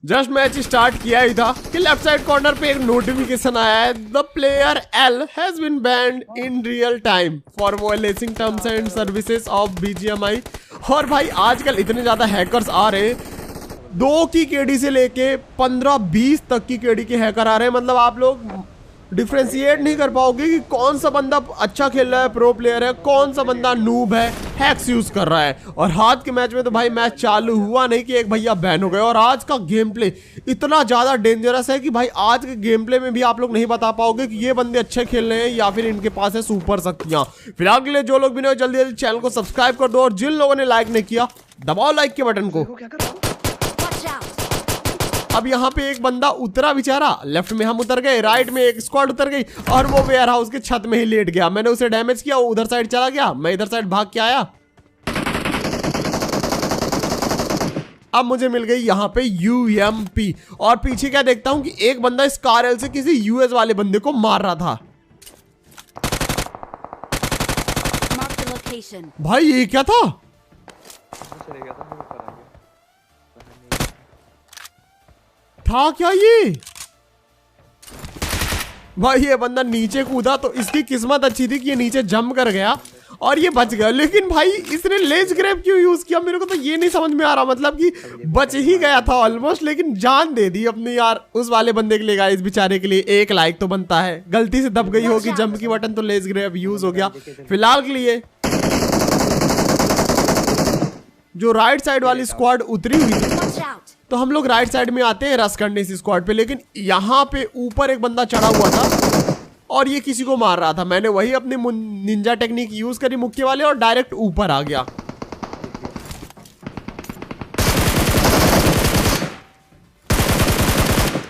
Just match start किया ही था कि लेफ्ट साइड कॉर्नर पे एक नोटिफिकेशन आया है, the player L has been banned in real time for violating terms and services of BGMI। और भाई आजकल इतने ज्यादा हैकर्स आ रहे, 2 की केडी से लेके 15-20 तक की केडी के हैकर आ रहे हैं। मतलब आप लोग डिफ्रेंशिएट नहीं कर पाओगे कि कौन सा बंदा अच्छा खेल रहा है, प्रो प्लेयर है, कौन सा बंदा नूब है, हैक्स यूज कर रहा है। और आज के मैच में तो भाई मैच चालू हुआ नहीं कि एक भैया बैन हो गए। और आज का गेम प्ले इतना ज्यादा डेंजरस है कि भाई आज के गेम प्ले में भी आप लोग नहीं बता पाओगे कि ये बंदे अच्छे खेल रहे हैं या फिर इनके पास है सुपर शक्तियां। फिलहाल के लिए जो लोग भी नहीं, जल्दी जल्दी चैनल को सब्सक्राइब कर दो और जिन लोगों ने लाइक नहीं किया दबाओ लाइक के बटन को। अब यहाँ पे एक बंदा उतरा बेचारा, लेफ्ट में हम उतर गए, राइट में एक स्क्वाड उतर गई और वो वेयर हाउस के छत में ही लेट गया। मैंने उसे डैमेज किया, वो उधर साइड चला गया, मैं इधर साइड भाग के आया। अब मुझे मिल गई यहाँ पे UMP और पीछे क्या देखता हूँ कि एक बंदा इस कार से किसी US वाले बंदे को मार रहा था। भाई ये क्या था? था क्या ये? भाई ये बंदा नीचे कूदा तो इसकी किस्मत अच्छी थी कि ये नीचे जंप कर गया और ये बच गया। लेकिन भाई इसने लेज ग्रैब क्यों यूज किया, मेरे को तो ये नहीं समझ में आ रहा। मतलब कि बच ही गया था ऑलमोस्ट, लेकिन जान दे दी अपनी यार उस वाले बंदे के लिए। गाइस बेचारे के लिए एक लाइक तो बनता है। गलती से दब गई होगी जंप की बटन तो लेज ग्रैब यूज हो गया। फिलहाल के लिए जो राइट साइड वाली स्क्वाड उतरी हुई थी तो हम लोग राइट साइड में आते हैं रश करने इस स्क्वाड पे। लेकिन यहाँ पे ऊपर एक बंदा चढ़ा हुआ था और ये किसी को मार रहा था। मैंने वही अपनी निंजा टेक्निक यूज करी मुक्के वाले और डायरेक्ट ऊपर आ गया।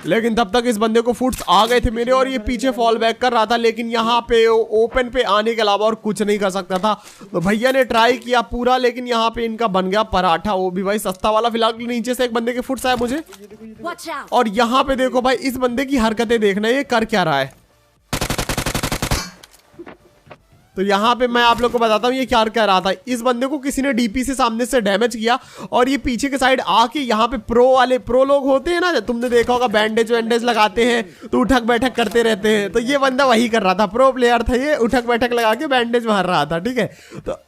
लेकिन तब तक इस बंदे को फुट्स आ गए थे मेरे और ये पीछे फॉल बैक कर रहा था। लेकिन यहाँ पे ओपन पे आने के अलावा और कुछ नहीं कर सकता था। तो भैया ने ट्राई किया पूरा, लेकिन यहाँ पे इनका बन गया पराठा, वो भी भाई सस्ता वाला। फिलहाल नीचे से एक बंदे के फुट्स आए मुझे और यहाँ पे देखो भाई इस बंदे की हरकतें देखना, ये कर क्या रहा है। तो यहाँ पे मैं आप लोग को बताता हूँ ये क्या कह रहा था। इस बंदे को किसी ने DP से सामने से डैमेज किया और ये पीछे के साइड आके यहाँ पे प्रो लोग होते हैं ना, तुमने देखा होगा बैंडेज वैंडेज लगाते हैं तो उठक बैठक करते रहते हैं। तो ये बंदा वही कर रहा था, प्रो प्लेयर था ये, उठक बैठक लगा के बैंडेज मार रहा था। ठीक है, तो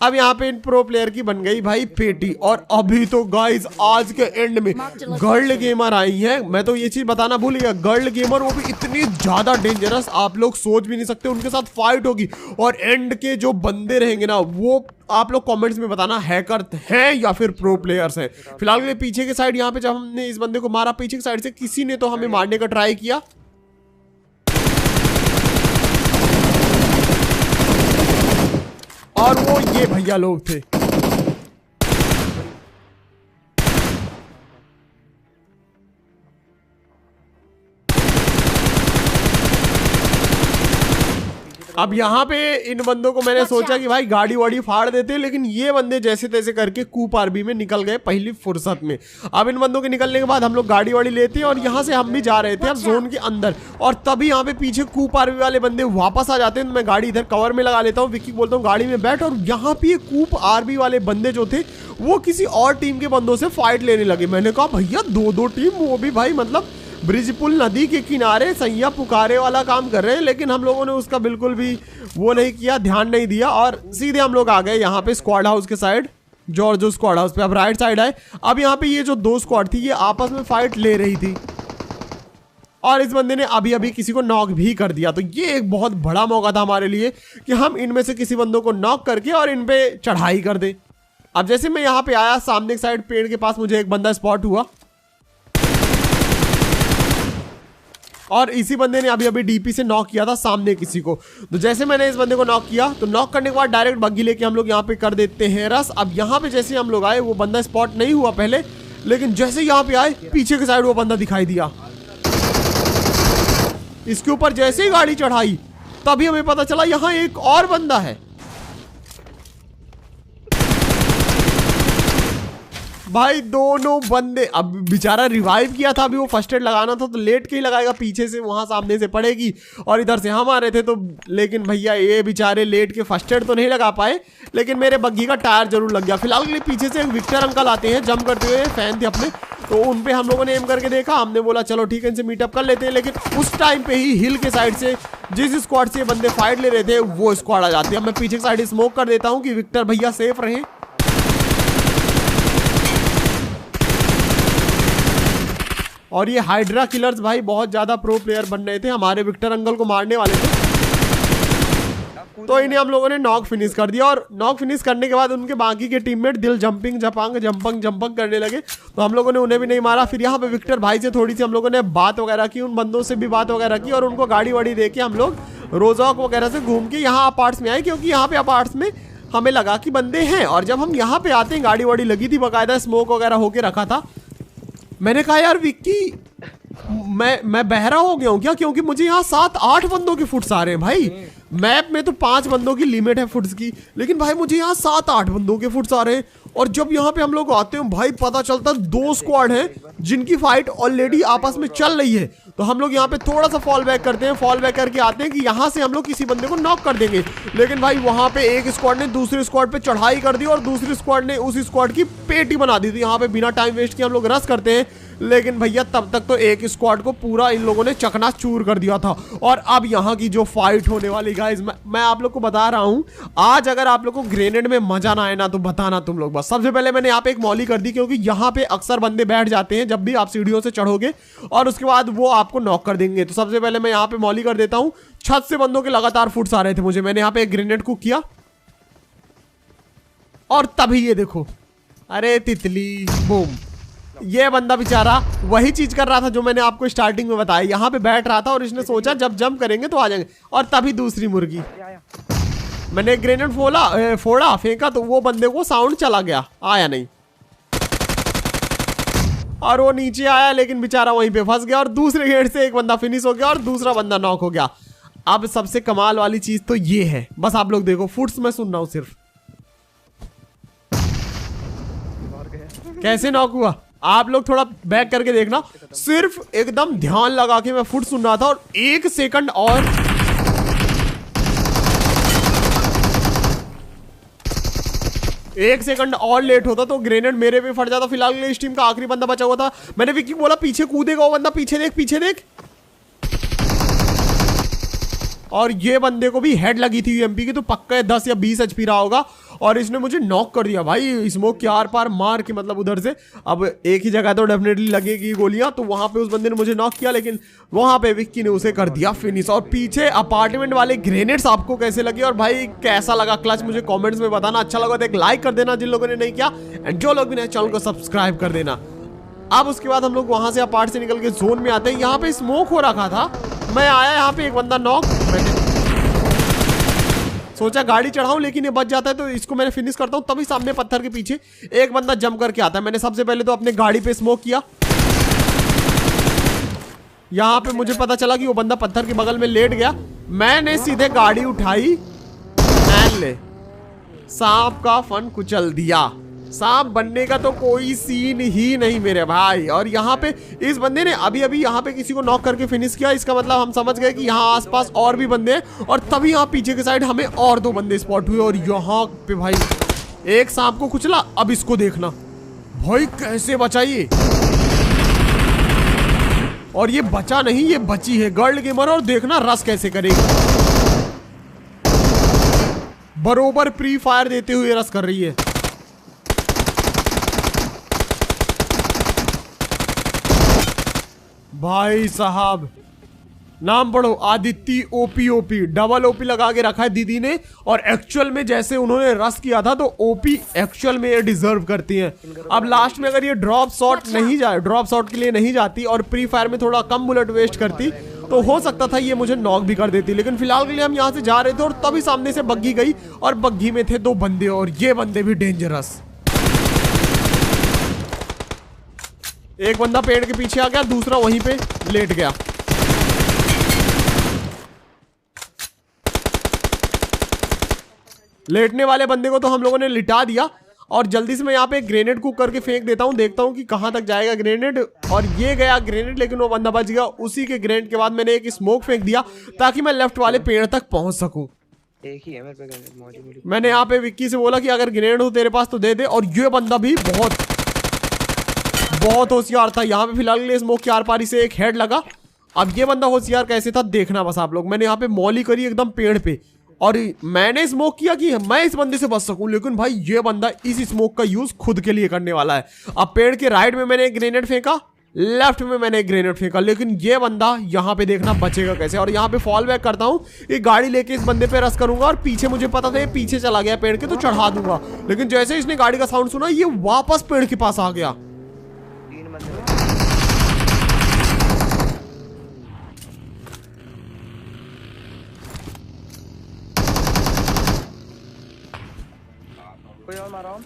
अब यहाँ पे इन प्रो प्लेयर की बन गई भाई पेटी। और अभी तो गाइस आज के एंड में गर्ल गेमर आई हैं। मैं तो ये चीज बताना भूल गया, गर्ल गेमर वो भी इतनी ज्यादा डेंजरस, आप लोग सोच भी नहीं सकते। उनके साथ फाइट होगी और एंड के जो बंदे रहेंगे ना वो आप लोग कमेंट्स में बताना हैकर हैं या फिर प्रो प्लेयर्स हैं। फिलहाल के पीछे के साइड यहाँ पे जब हमने इस बंदे को मारा पीछे की साइड से किसी ने तो हमें मारने का ट्राई किया और वो ये भैया लोग थे। अब यहाँ पे इन बंदों को मैंने सोचा कि भाई गाड़ी वाड़ी फाड़ देते, लेकिन ये बंदे जैसे तैसे करके कूप आरबी में निकल गए पहली फुर्सत में। अब इन बंदों के निकलने के बाद हम लोग गाड़ी वाड़ी लेते हैं और यहाँ से हम भी जा रहे थे अब जोन के अंदर। और तभी यहाँ पे पीछे कूप आरबी वाले बंदे वापस आ जाते हैं। तो मैं गाड़ी इधर कवर में लगा लेता हूँ, विक्की बोलता हूँ गाड़ी में बैठ। और यहाँ पे कूप आरबी वाले बंदे जो थे वो किसी और टीम के बंदों से फाइट लेने लगे। मैंने कहा भैया 2-2 टीम, वो भी भाई मतलब ब्रिज पुल नदी के किनारे सैया पुकारे वाला काम कर रहे हैं। लेकिन हम लोगों ने उसका बिल्कुल भी वो नहीं किया, ध्यान नहीं दिया और सीधे हम लोग आ गए यहाँ पे स्क्वाड हाउस के साइड, जो स्क्वाड हाउस पे अब राइट साइड आए। अब यहाँ पे ये जो 2 स्क्वाड थी ये आपस में फाइट ले रही थी और इस बंदे ने अभी अभी किसी को नॉक भी कर दिया। तो ये एक बहुत बड़ा मौका था हमारे लिए कि हम इनमें से किसी बंदों को नॉक करके और इन पे चढ़ाई कर दे। अब जैसे मैं यहाँ पे आया, सामने की साइड पेड़ के पास मुझे एक बंदा स्पॉट हुआ और इसी बंदे ने अभी अभी DP से नॉक किया था सामने किसी को। तो जैसे मैंने इस बंदे को नॉक किया तो नॉक करने के बाद डायरेक्ट बग्गी लेके हम लोग यहाँ पे कर देते हैं रस। अब यहाँ पे जैसे हम लोग आए वो बंदा स्पॉट नहीं हुआ पहले, लेकिन जैसे यहाँ पे आए पीछे के साइड वो बंदा दिखाई दिया। इसके ऊपर जैसे ही गाड़ी चढ़ाई तभी हमें पता चला यहाँ एक और बंदा है। भाई दोनों बंदे, अब बेचारा रिवाइव किया था, अभी वो फर्स्ट एड लगाना था तो लेट के ही लगाएगा, पीछे से वहां सामने से पड़ेगी और इधर से हम आ रहे थे तो। लेकिन भैया ये बेचारे लेट के फर्स्ट एड तो नहीं लगा पाए, लेकिन मेरे बग्गी का टायर जरूर लग गया। फिलहाल के लिए पीछे से एक विक्टर अंकल आते हैं जंप करते हुए, फैन थे अपने, तो उन पे हम लोगों ने एम करके देखा, हमने बोला चलो ठीक है इनसे मीटअप कर लेते हैं। लेकिन उस टाइम पे ही हिल के साइड से जिस स्क्वाड से बंदे फाइट ले रहे थे वो स्क्वाड आ जाती है। अब मैं पीछे की साइड स्मोक कर देता हूँ कि विक्टर भैया सेफ रहे। और ये हाइड्रा किलर्स भाई बहुत ज्यादा प्रो प्लेयर बन रहे थे, हमारे विक्टर अंकल को मारने वाले थे। तो इन्हें हम लोगों ने नॉक फिनिश कर दिया। और नॉक फिनिश करने के बाद उनके बाकी के टीममेट दिल जंपिंग जंपंग करने लगे, तो हम लोगों ने उन्हें भी नहीं मारा। फिर यहाँ पे विक्टर भाई से थोड़ी सी हम लोगों ने बात वगैरह की, उन बंदों से भी बात वगैरह की और उनको गाड़ी वाड़ी दे के हम लोग रोजॉक वगैरह से घूम के यहाँ अपार्ट्स में आए, क्योंकि यहाँ पे अपार्ट्स में हमें लगा कि बंदे हैं। और जब हम यहाँ पे आते हैं गाड़ी वाड़ी लगी थी, बाकायदा स्मोक वगैरह होके रखा था। मैंने कहा यार विक्की मैं बहरा हो गया हूँ क्या, क्योंकि मुझे यहाँ 7-8 बंदों के फुट्स आ रहे हैं भाई। मैप में तो 5 बंदों की लिमिट है फुट्स की, लेकिन भाई मुझे यहाँ 7-8 बंदों के फुट्स आ रहे हैं। और जब यहाँ पे हम लोग आते हैं भाई पता चलता 2 स्क्वाड हैं जिनकी फाइट ऑलरेडी आपस में चल रही है। तो हम लोग यहाँ पे थोड़ा सा फॉल बैक करते हैं, फॉल बैक करके आते हैं कि यहाँ से हम लोग किसी बंदे को नॉक कर देंगे। लेकिन भाई वहाँ पे एक स्क्वाड ने दूसरे स्क्वाड पे चढ़ाई कर दी और दूसरी स्क्वाड ने उस स्क्वाड की पेटी बना दी थी। यहाँ पे बिना टाइम वेस्ट किए हम लोग रश करते हैं, लेकिन भैया तब तक तो एक स्क्वाड को पूरा इन लोगों ने चकनाचूर कर दिया था। और अब यहाँ की जो फाइट होने वाली गाइस, मैं आप लोग को बता रहा हूँ, आज अगर आप लोग को ग्रेनेड में मजा ना आए ना तो बताना तुम लोग बस। सबसे पहले मैंने यहाँ पे एक मॉली कर दी, क्योंकि यहाँ पे अक्सर बंदे बैठ जाते हैं जब भी आप सीढ़ियों से चढ़ोगे और उसके बाद वो आपको नॉक कर देंगे। तो सबसे पहले मैं यहाँ पे मॉली कर देता हूँ। छत से बंदों के लगातार फुट्स आ रहे थे मुझे, मैंने यहाँ पे एक ग्रेनेड कुक किया और तभी ये देखो, अरे तितली बूम। ये बंदा बेचारा वही चीज कर रहा था जो मैंने आपको स्टार्टिंग में बताया, यहाँ पे बैठ रहा था और इसने सोचा जब जंप करेंगे तो आ जाएंगे, और तभी दूसरी मुर्गी। मैंने ग्रेनेड फोड़ा फेंका तो वो बंदे को साउंड चला गया, आया नहीं, और वो नीचे आया लेकिन बेचारा वहीं पे फंस गया। और दूसरे गेट से एक बंदा फिनिश हो गया और दूसरा बंदा नॉक हो गया। अब सबसे कमाल वाली चीज तो ये है, बस आप लोग देखो, फुट्स मैं सुन रहा हूँ सिर्फ कैसे नॉक हुआ। आप लोग थोड़ा बैक करके देखना, सिर्फ एकदम ध्यान लगा के मैं फुट सुन रहा था और 1 सेकंड और लेट होता तो ग्रेनेड मेरे पे फट जाता। फिलहाल इस टीम का आखिरी बंदा बचा हुआ था। मैंने विक्की बोला पीछे कूदेगा वो बंदा, पीछे देख। और ये बंदे को भी हेड लगी थी यूएमपी की, तो पक्का 10 या 20 एचपी रहा होगा और इसने मुझे नॉक कर दिया भाई, स्मोक के आर पार मार के, मतलब उधर से। अब एक ही जगह तो डेफिनेटली लगेगी गोलियां, तो वहां पे उस बंदे ने मुझे नॉक किया, लेकिन वहां पे विक्की ने उसे कर दिया फिनिश। और पीछे अपार्टमेंट वाले ग्रेनेड्स आपको कैसे लगे और भाई कैसा लगा क्लच, मुझे कॉमेंट्स में बताना। अच्छा लगा तो एक लाइक कर देना जिन लोगों ने नहीं किया, एंड जो लोग भी नहीं चैनल को सब्सक्राइब कर देना। अब उसके बाद हम लोग वहां से अपार्ट से निकल के जोन में आते हैं। यहाँ पे स्मोक हो रखा था, मैं आया यहाँ पे, एक बंदा नॉक, मैंने सोचा गाड़ी चढ़ाऊं लेकिन ये बच जाता है तो इसको मैंने फिनिश करता हूं। तभी सामने पत्थर के पीछे एक बंदा जंप करके आता है। मैंने सबसे पहले तो अपने गाड़ी पे स्मोक किया। यहां पे मुझे पता चला कि वो बंदा पत्थर के बगल में लेट गया। मैंने सीधे गाड़ी उठाई, ले सांप का फन कुचल दिया। सांप बनने का तो कोई सीन ही नहीं मेरे भाई। और यहाँ पे इस बंदे ने अभी यहाँ पे किसी को नॉक करके फिनिश किया। इसका मतलब हम समझ गए कि यहाँ आसपास और भी बंदे हैं। और तभी यहाँ पीछे के साइड हमें और 2 बंदे स्पॉट हुए और यहाँ पे भाई एक सांप को कुचला। अब इसको देखना भाई कैसे बचाइए, और ये बचा नहीं, ये बची है गर्ल गेमर। और देखना रस कैसे करेगी, बरोबर प्री फायर देते हुए रस कर रही है। भाई साहब नाम पढ़ो, आदित्य ओपी डबल ओपी लगा के रखा है दीदी ने। और एक्चुअल में जैसे उन्होंने रस किया था तो ओपी एक्चुअल में ये डिजर्व करती हैं। अब लास्ट में अगर ये ड्रॉप शॉट नहीं जाए, ड्रॉप शॉट के लिए नहीं जाती और प्री फायर में थोड़ा कम बुलेट वेस्ट करती तो हो सकता था ये मुझे नॉक भी कर देती। लेकिन फिलहाल के लिए हम यहाँ से जा रहे थे और तभी सामने से बग्गी गई और बग्गी में थे 2 बंदे और ये बंदे भी डेंजरस। एक बंदा पेड़ के पीछे आ गया, दूसरा वहीं पे लेट गया। लेटने वाले बंदे को तो हम लोगों ने लिटा दिया। और जल्दी से मैं यहाँ पे ग्रेनेड कुक करके फेंक देता हूँ, देखता हूँ कि कहाँ तक जाएगा ग्रेनेड। और ये गया ग्रेनेड, लेकिन वो बंदा बच गया। उसी के ग्रेनेड के बाद मैंने एक स्मोक फेंक दिया ताकि मैं लेफ्ट वाले पेड़ तक पहुंच सकूं। एक ही है मेरे पे। मैंने यहाँ पे विक्की से बोला कि अगर ग्रेनेड हो तेरे पास तो दे दे। और ये बंदा भी बहुत बहुत होशियार था। यहाँ पे फिलहाल के लिए स्मोक के आर पारी से एक हेड लगा। अब ये बंदा होशियार कैसे था देखना बस आप लोग। मैंने यहाँ पे मौली करी एकदम पेड़ पे और मैंने स्मोक किया कि मैं इस बंदे से बच सकूं, लेकिन भाई ये बंदा इस स्मोक का यूज खुद के लिए करने वाला है। अब पेड़ के राइट में मैंने एक ग्रेनेड फेंका, लेफ्ट में मैंने एक ग्रेनेड फेंका, लेकिन ये बंदा यहाँ पे देखना बचेगा कैसे। और यहाँ पे फॉल बैक करता हूँ, एक गाड़ी लेके इस बंदे पे रस करूंगा और पीछे मुझे पता था ये पीछे चला गया पेड़ के तो चढ़ा दूंगा, लेकिन जैसे इसने गाड़ी का साउंड सुना ये वापस पेड़ के पास आ गया। 3 बंदे कोई और मारा हूं।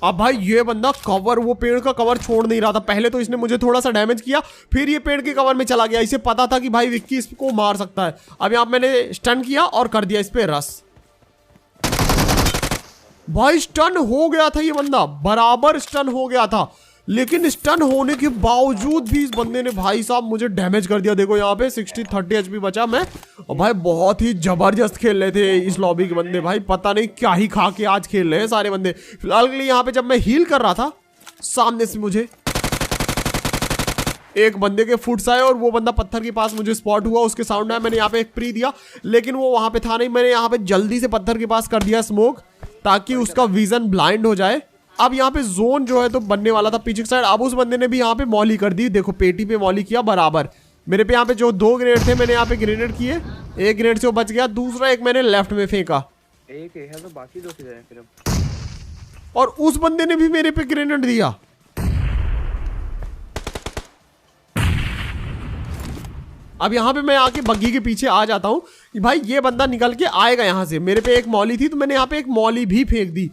अब भाई ये बंदा कवर, वो पेड़ का कवर छोड़ नहीं रहा था। पहले तो इसने मुझे थोड़ा सा डैमेज किया, फिर ये पेड़ के कवर में चला गया। इसे पता था कि भाई विक्की इसको मार सकता है। अब यहाँ मैंने स्टन किया और कर दिया इस पे रस। भाई स्टन हो गया था ये बंदा, बराबर स्टन हो गया था, लेकिन स्टन होने के बावजूद भी इस बंदे ने भाई साहब मुझे डैमेज कर दिया। देखो यहाँ पे 60-30 एचपी बचा मैं। और भाई बहुत ही जबरदस्त खेल रहे थे इस लॉबी के बंदे, भाई पता नहीं क्या ही खा के आज खेल रहे हैं सारे बंदे। फिलहाल के लिए यहाँ पे जब मैं हील कर रहा था, सामने से मुझे एक बंदे के फुट्स आए और वो बंदा पत्थर के पास मुझे स्पॉट हुआ। उसके साउंड आया, मैंने यहाँ पे एक प्री दिया, लेकिन वो वहां पे था नहीं। मैंने यहाँ पे जल्दी से पत्थर के पास कर दिया स्मोक ताकि उसका विजन ब्लाइंड हो जाए। अब यहाँ पे जोन जो है तो बनने वाला था पीछे की साइड। अब उस बंदे ने भी यहाँ पे मौली कर दी, देखो पेटी पे मौली किया बराबर। मेरे पे यहाँ पे जो 2 ग्रेनेड थे मैंने यहाँ पे ग्रेनेड किए, एक ग्रेनेड से वो बच गया, दूसरा एक मैंने लेफ्ट में फेंका। एक है तो बाकी 2 किधर हैं फिर अब? और उस बंदे ने भी मेरे पे ग्रेनेड दिया। अब यहाँ पे मैं आके बग्गी के पीछे आ जाता हूँ कि भाई ये बंदा निकल के आएगा यहाँ से। मेरे पे एक मौली थी तो मैंने यहाँ पे एक मौली भी फेंक दी।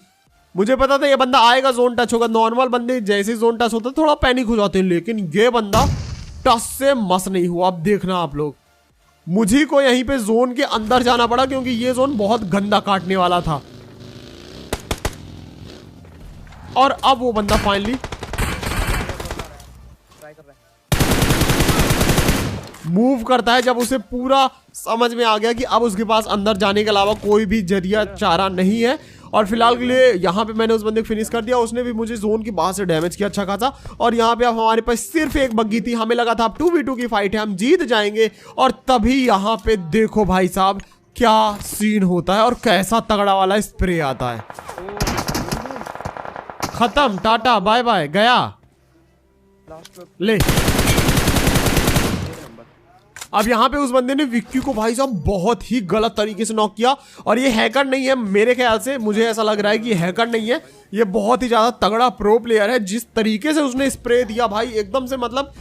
मुझे पता था ये बंदा आएगा, जोन टच होगा। नॉर्मल बंदे जैसे जोन टच होता है थोड़ा पैनिक हो जाते हैं, लेकिन ये बंदा टच से मस नहीं हुआ। अब देखना आप लोग, मुझे को यहीं पे जोन के अंदर जाना पड़ा क्योंकि ये जोन बहुत गंदा काटने वाला था। और अब वो बंदा फाइनली मूव करता है जब उसे पूरा समझ में आ गया कि अब उसके पास अंदर जाने के अलावा कोई भी जरिया चारा नहीं है। और फिलहाल के लिए यहाँ पे मैंने उस बंदे को फिनिश कर दिया। उसने भी मुझे जोन की बाहर से डैमेज किया अच्छा खासा। और यहाँ पे अब हमारे पास सिर्फ एक बग्गी थी, हमें लगा था अब 2v2 की फाइट है, हम जीत जाएंगे। और तभी यहाँ पे देखो भाई साहब क्या सीन होता है और कैसा तगड़ा वाला स्प्रे आता है। खत्म, टाटा बाय बाय, गया ले। अब यहाँ पे उस बंदे ने विक्की को भाई साहब बहुत ही गलत तरीके से नॉक किया। और ये हैकर नहीं है मेरे ख्याल से, मुझे ऐसा लग रहा है कि ये हैकर नहीं है, ये बहुत ही ज्यादा तगड़ा प्रो प्लेयर है। जिस तरीके से उसने स्प्रे दिया भाई एकदम से, मतलब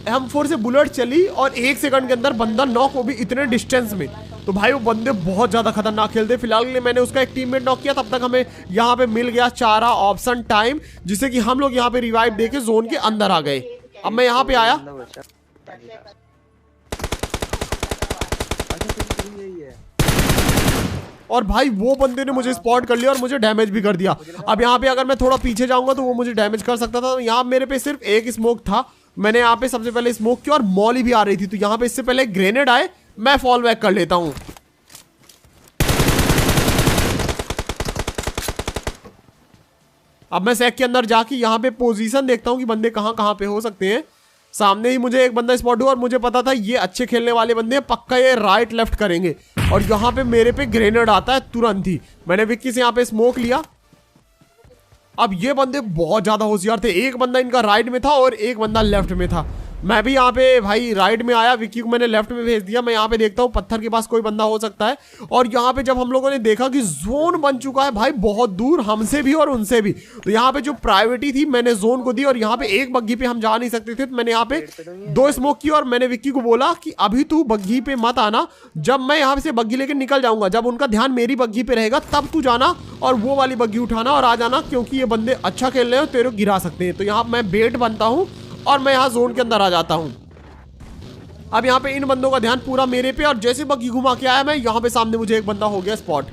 M4 से बुलेट चली और 1 सेकंड के अंदर बंदा नॉक, वो भी इतने डिस्टेंस में। तो भाई वो बंदे बहुत ज्यादा खतरनाक खेलते। फिलहाल के लिए मैंने उसका एक टीममेट नॉक किया, तब तक हमें यहाँ पे मिल गया चारा ऑप्शन टाइम, जिससे कि हम लोग यहाँ पे रिवाइव देके जोन के अंदर आ गए। अब मैं यहाँ पे आया और भाई वो बंदे ने मुझे स्पॉट कर लिया और मुझे डैमेज भी कर दिया। अब यहाँ पे अगर मैं थोड़ा पीछे जाऊंगा तो वो मुझे डैमेज कर सकता था। यहाँ मेरे पे सिर्फ एक स्मोक था, मैंने यहाँ पे सबसे पहले स्मोक किया और मौली भी आ रही थी। तो यहाँ पे इससे पहले ग्रेनेड आए, मैं फॉल बैक कर लेता हूँ। अब मैं सैक के अंदर जाके यहाँ पे पोजीशन देखता हूँ कि बंदे कहाँ कहाँ पे हो सकते हैं। सामने ही मुझे एक बंदा स्पॉट हुआ और मुझे पता था ये अच्छे खेलने वाले बंदे हैं, पक्का ये राइट लेफ्ट करेंगे। और यहाँ पे मेरे पे ग्रेनेड आता है तुरंत ही। मैंने विक्की से यहाँ पे स्मोक लिया। अब ये बंदे बहुत ज्यादा होशियार थे, एक बंदा इनका राइट में था और एक बंदा लेफ्ट में था। मैं भी यहाँ पे भाई राइट में आया, विक्की को मैंने लेफ्ट में भेज दिया। मैं यहाँ पे देखता हूँ पत्थर के पास कोई बंदा हो सकता है। और यहाँ पे जब हम लोगों ने देखा कि जोन बन चुका है भाई बहुत दूर, हमसे भी और उनसे भी, तो यहाँ पे जो प्रायोरिटी थी मैंने जोन को दी। और यहाँ पे एक बग्गी पे हम जा नहीं सकते थे, तो मैंने यहाँ पे 2 स्मोक की और मैंने विक्की को बोला कि अभी तू बग्गी पे मत आना, जब मैं यहाँ से बग्गी लेके निकल जाऊंगा, जब उनका ध्यान मेरी बग्गी पे रहेगा तब तू जाना और वो वाली बग्गी उठाना और आ जाना, क्योंकि ये बंदे अच्छा खेल रहे हैं और तेरे को गिरा सकते हैं। तो यहाँ मैं बेट बनता हूँ और मैं यहाँ जोन के अंदर आ जाता हूँ। अब यहाँ पे इन बंदों का ध्यान पूरा मेरे पे, और जैसे बग्गी घुमा के आया मैं यहाँ पे, सामने मुझे एक बंदा हो गया स्पॉट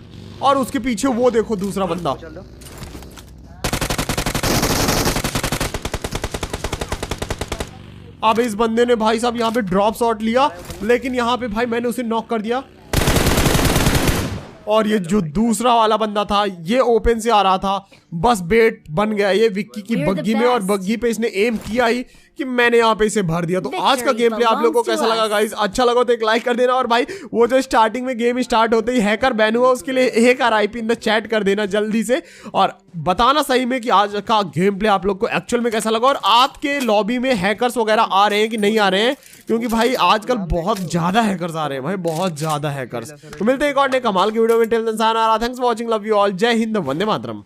और उसके पीछे वो देखो दूसरा बंदा। अब इस बंदे ने भाई साहब यहाँ पे ड्रॉप शॉट लिया, लेकिन यहाँ पे भाई मैंने उसे नॉक कर दिया। और ये जो दूसरा वाला बंदा था ये ओपन से आ रहा था, बस बेट बन गया ये विक्की की बग्गी में, और बग्गी पे इसने एम किया ही कि मैंने यहाँ पे इसे भर दिया। तो आज का गेम प्ले आप लोगों को कैसा लगा गाइस? अच्छा लगा तो एक लाइक कर देना, और भाई वो जो स्टार्टिंग में गेम स्टार्ट होते ही हैकर बैन हुआ उसके लिए एक RIP इन द चैट कर देना जल्दी से, और बताना सही में कि आज का गेम प्ले आप लोग को एक्चुअल में कैसा लगा, और आपके लॉबी में हैकर्स वगैरह आ रहे हैं कि नहीं आ रहे हैं, क्योंकि भाई आजकल बहुत ज्यादा हैकर्स आ रहे हैं भाई, बहुत ज्यादा हैकर्स। तो मिलते हैं एक और नए कमाल की वीडियो में। Till then sayonara, thanks for watching, love you all, जय हिंद, वंदे मातरम।